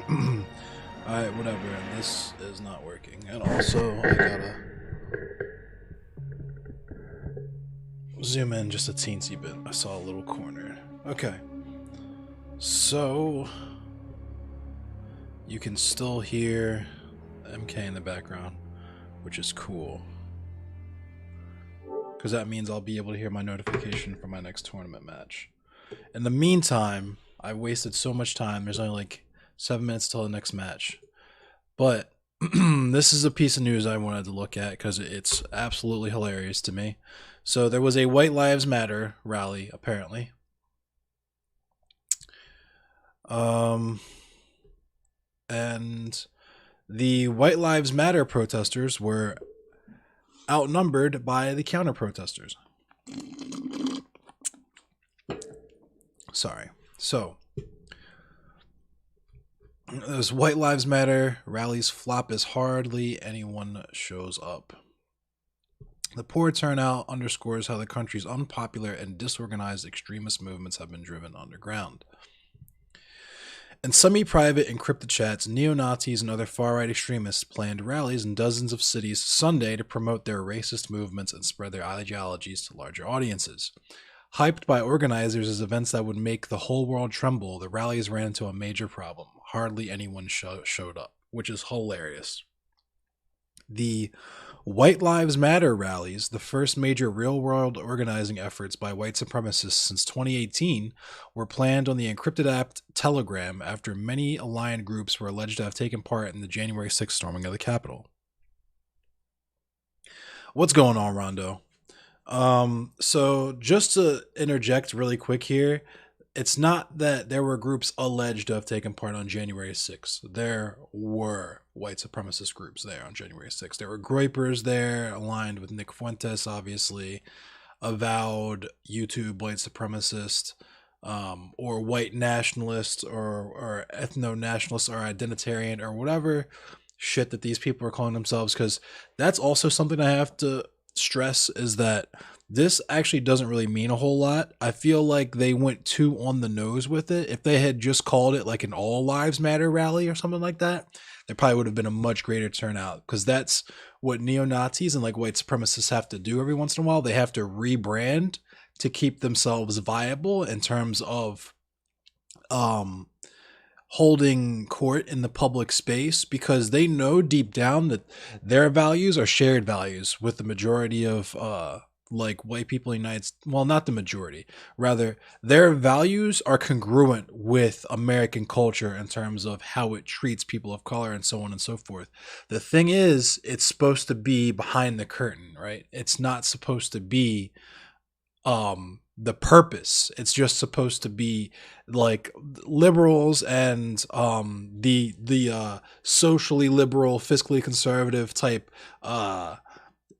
Alright, whatever. And this is not working. And also, I gotta zoom in just a teensy bit. I saw a little corner. Okay. So, you can still hear MK in the background, which is cool. Because that means I'll be able to hear my notification for my next tournament match. In the meantime, I wasted so much time. There's only like 7 minutes till the next match. But this is a piece of news I wanted to look at because it's absolutely hilarious to me. So there was a White Lives Matter rally, apparently. And the White Lives Matter protesters were outnumbered by the counter protesters. Sorry. So, those White Lives Matter rallies flop as hardly anyone shows up. The poor turnout underscores how the country's unpopular and disorganized extremist movements have been driven underground. In semi-private encrypted chats, neo-Nazis and other far-right extremists planned rallies in dozens of cities Sunday to promote their racist movements and spread their ideologies to larger audiences. Hyped by organizers as events that would make the whole world tremble, the rallies ran into a major problem. Hardly anyone showed up, which is hilarious. The White Lives Matter rallies, the first major real-world organizing efforts by white supremacists since 2018, were planned on the encrypted app Telegram after many aligned groups were alleged to have taken part in the January 6th storming of the Capitol. What's going on, Rondo? So just to interject really quick here, it's not that there were groups alleged to have taken part on January 6th. There were white supremacist groups there on January 6th. There were Groypers there, aligned with Nick Fuentes, obviously, avowed YouTube white supremacist, or white nationalist, or ethno-nationalist, or identitarian, or whatever shit that these people are calling themselves, because that's also something I have to stress, is that this actually doesn't really mean a whole lot. I feel like they went too on the nose with it. If they had just called it like an All Lives Matter rally or something like that, there probably would have been a much greater turnout, because that's what neo-Nazis and like white supremacists have to do every once in a while. They have to rebrand to keep themselves viable in terms of holding court in the public space, because they know deep down that their values are shared values with the majority of like white people in the United States. Well, not the majority, rather their values are congruent with American culture in terms of how it treats people of color and so on and so forth. The thing is, it's supposed to be behind the curtain, right? It's not supposed to be the purpose. It's just supposed to be like liberals and the socially liberal, fiscally conservative type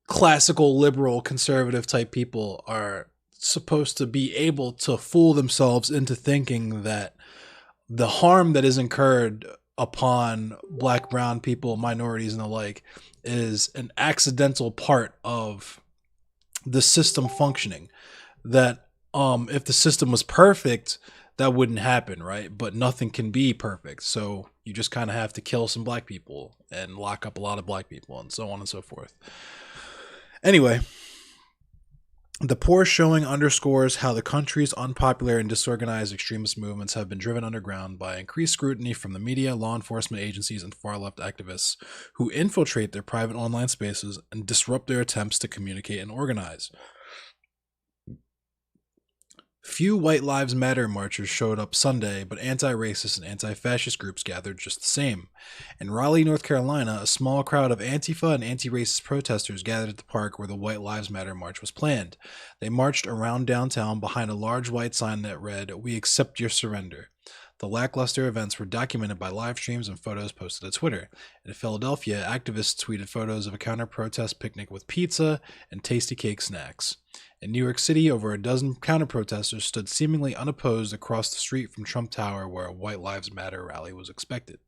classical liberal conservative type people are supposed to be able to fool themselves into thinking that the harm that is incurred upon black, brown people, minorities, and the like is an accidental part of the system functioning. That if the system was perfect, that wouldn't happen, right? But nothing can be perfect. So you just kind of have to kill some black people and lock up a lot of black people and so on and so forth. Anyway, the poor showing underscores how the country's unpopular and disorganized extremist movements have been driven underground by increased scrutiny from the media, law enforcement agencies, and far-left activists who infiltrate their private online spaces and disrupt their attempts to communicate and organize. Few White Lives Matter marchers showed up Sunday, but anti-racist and anti-fascist groups gathered just the same. In Raleigh, North Carolina, a small crowd of Antifa and anti-racist protesters gathered at the park where the White Lives Matter march was planned. They marched around downtown behind a large white sign that read, "We accept your surrender." The lackluster events were documented by live streams and photos posted to Twitter. In Philadelphia, activists tweeted photos of a counter-protest picnic with pizza and tasty cake snacks. In New York City, over a dozen counter-protesters stood seemingly unopposed across the street from Trump Tower, where a White Lives Matter rally was expected.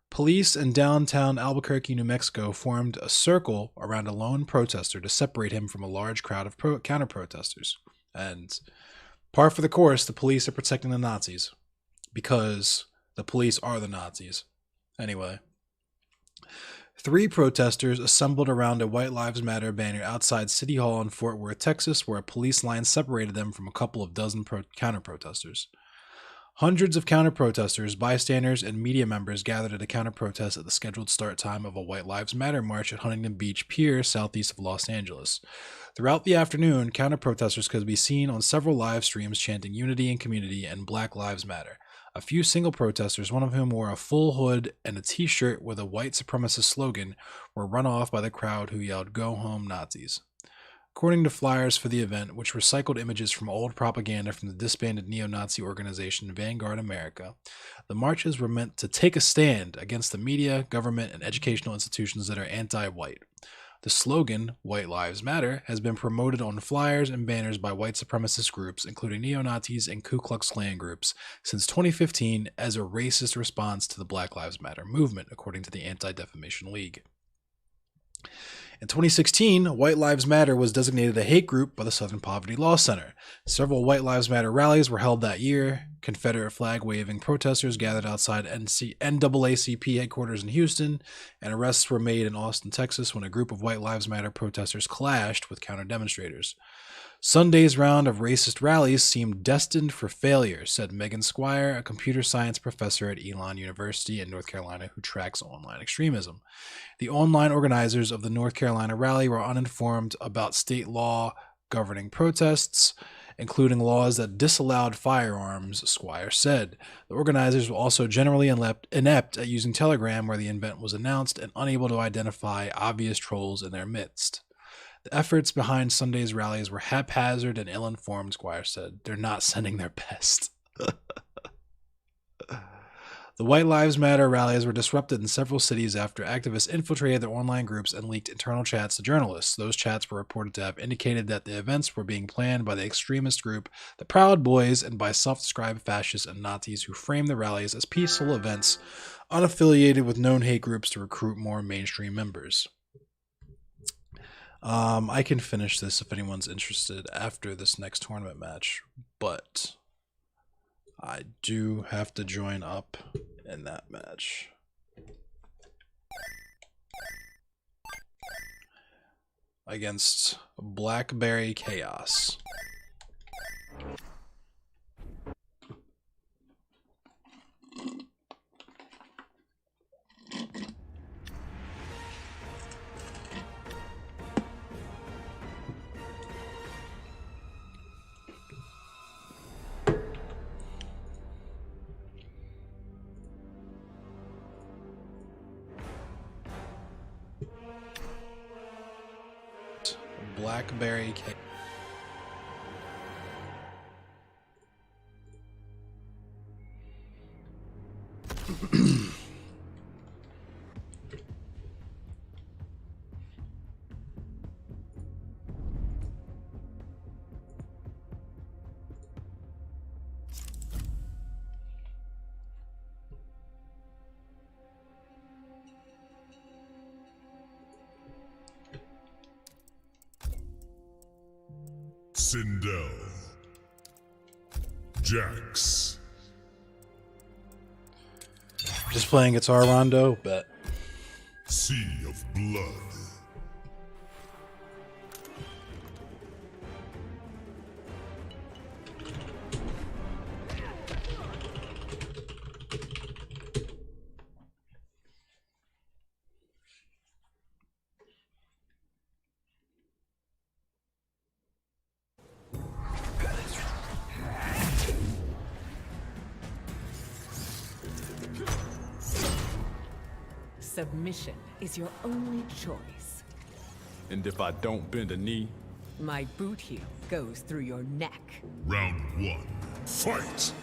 Police in downtown Albuquerque, New Mexico, formed a circle around a lone protester to separate him from a large crowd of counter-protesters. And par for the course, the police are protecting the Nazis, because The police are the Nazis. Anyway. 3 protesters assembled around a White Lives Matter banner outside City Hall in Fort Worth, Texas, where a police line separated them from a couple of dozen counter-protesters. Hundreds of counter-protesters, bystanders, and media members gathered at a counter-protest at the scheduled start time of a White Lives Matter march at Huntington Beach Pier, southeast of Los Angeles. Throughout the afternoon, counter-protesters could be seen on several live streams chanting unity and community and Black Lives Matter. A few single protesters, one of whom wore a full hood and a t-shirt with a white supremacist slogan, were run off by the crowd who yelled, "Go home, Nazis." According to flyers for the event, which recycled images from old propaganda from the disbanded neo-Nazi organization Vanguard America, the marches were meant to take a stand against the media, government, and educational institutions that are anti-white. The slogan, White Lives Matter, has been promoted on flyers and banners by white supremacist groups, including neo-Nazis and Ku Klux Klan groups, since 2015 as a racist response to the Black Lives Matter movement, according to the Anti-Defamation League. In 2016, White Lives Matter was designated a hate group by the Southern Poverty Law Center. Several White Lives Matter rallies were held that year. Confederate flag-waving protesters gathered outside NAACP headquarters in Houston, and arrests were made in Austin, Texas, when a group of White Lives Matter protesters clashed with counter-demonstrators. Sunday's round of racist rallies seemed destined for failure, said Megan Squire, a computer science professor at Elon University in North Carolina who tracks online extremism. The online organizers of the North Carolina rally were uninformed about state law governing protests, including laws that disallowed firearms, Squire said. The organizers were also generally inept at using Telegram, where the event was announced, and unable to identify obvious trolls in their midst. The efforts behind Sunday's rallies were haphazard and ill-informed, Squire said. They're not sending their best. The White Lives Matter rallies were disrupted in several cities after activists infiltrated their online groups and leaked internal chats to journalists. Those chats were reported to have indicated that the events were being planned by the extremist group, the Proud Boys, and by self-described fascists and Nazis who framed the rallies as peaceful events unaffiliated with known hate groups to recruit more mainstream members. I can finish this if anyone's interested after this next tournament match, but I do have to join up in that match. Against Blackberry Chaos. Blackberry Chaos. Sindel, Jax. Just playing Guitar Rondo, bet. Sea of Blood. Submission is your only choice. And if I don't bend a knee? My boot heel goes through your neck. Round 1. Fight!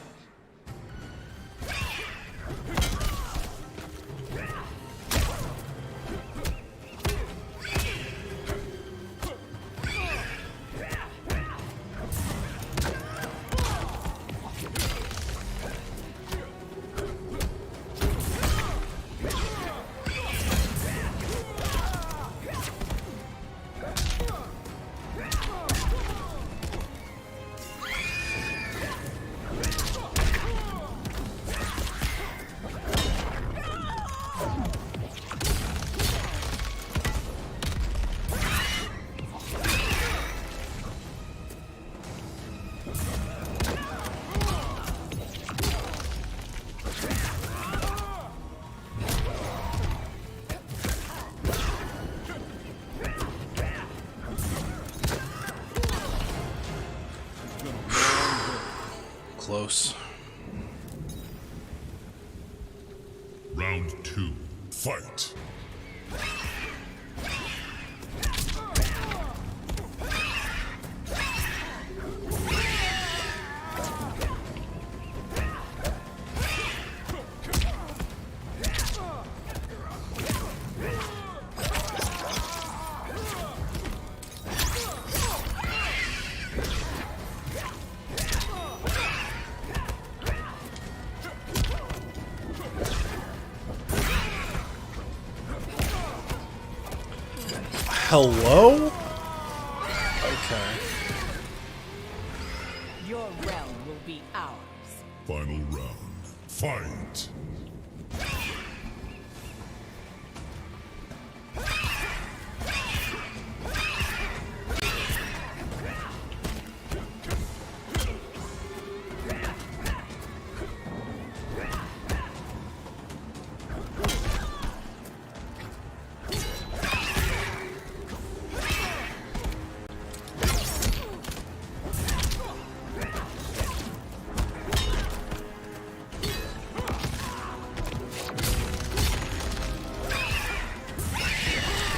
close. Round 2. Fight. Hello? Okay. Your realm will be ours. Final round. Fight.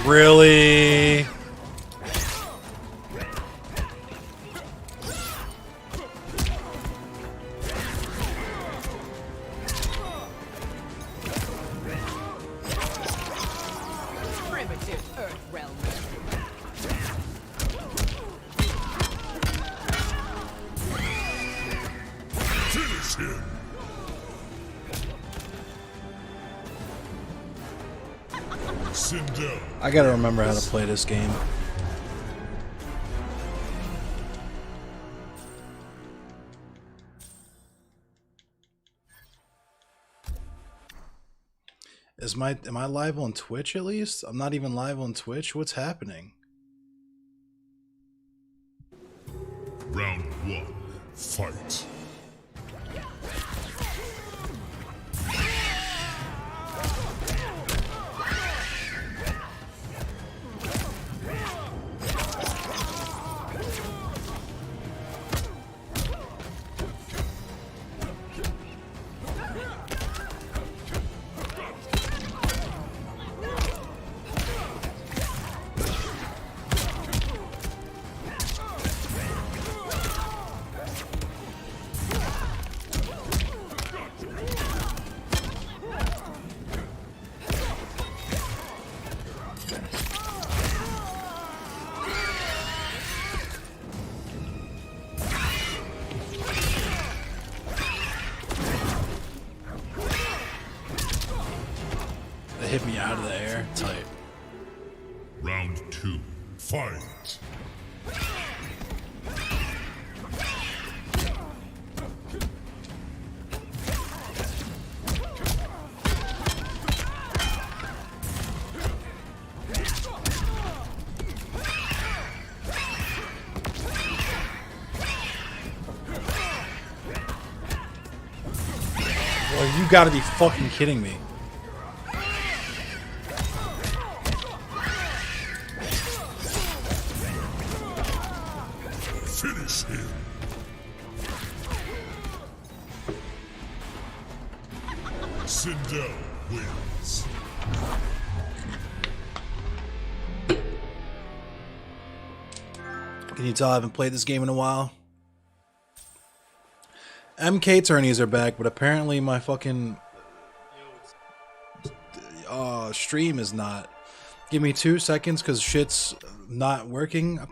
Really? Primitive Earth realm. Finish him. Sindel. I gotta remember how to play this game. Am I live on Twitch at least? I'm not even live on Twitch. What's happening? Round 1. Fight. They hit me out of the air. Tight. Round 2. Fight. Well, you gotta be fucking kidding me. Finish him. Sindel wins. Can you tell I haven't played this game in a while? MK tourneys are back, but apparently my fucking stream is not. Give me 2 seconds because shit's not working.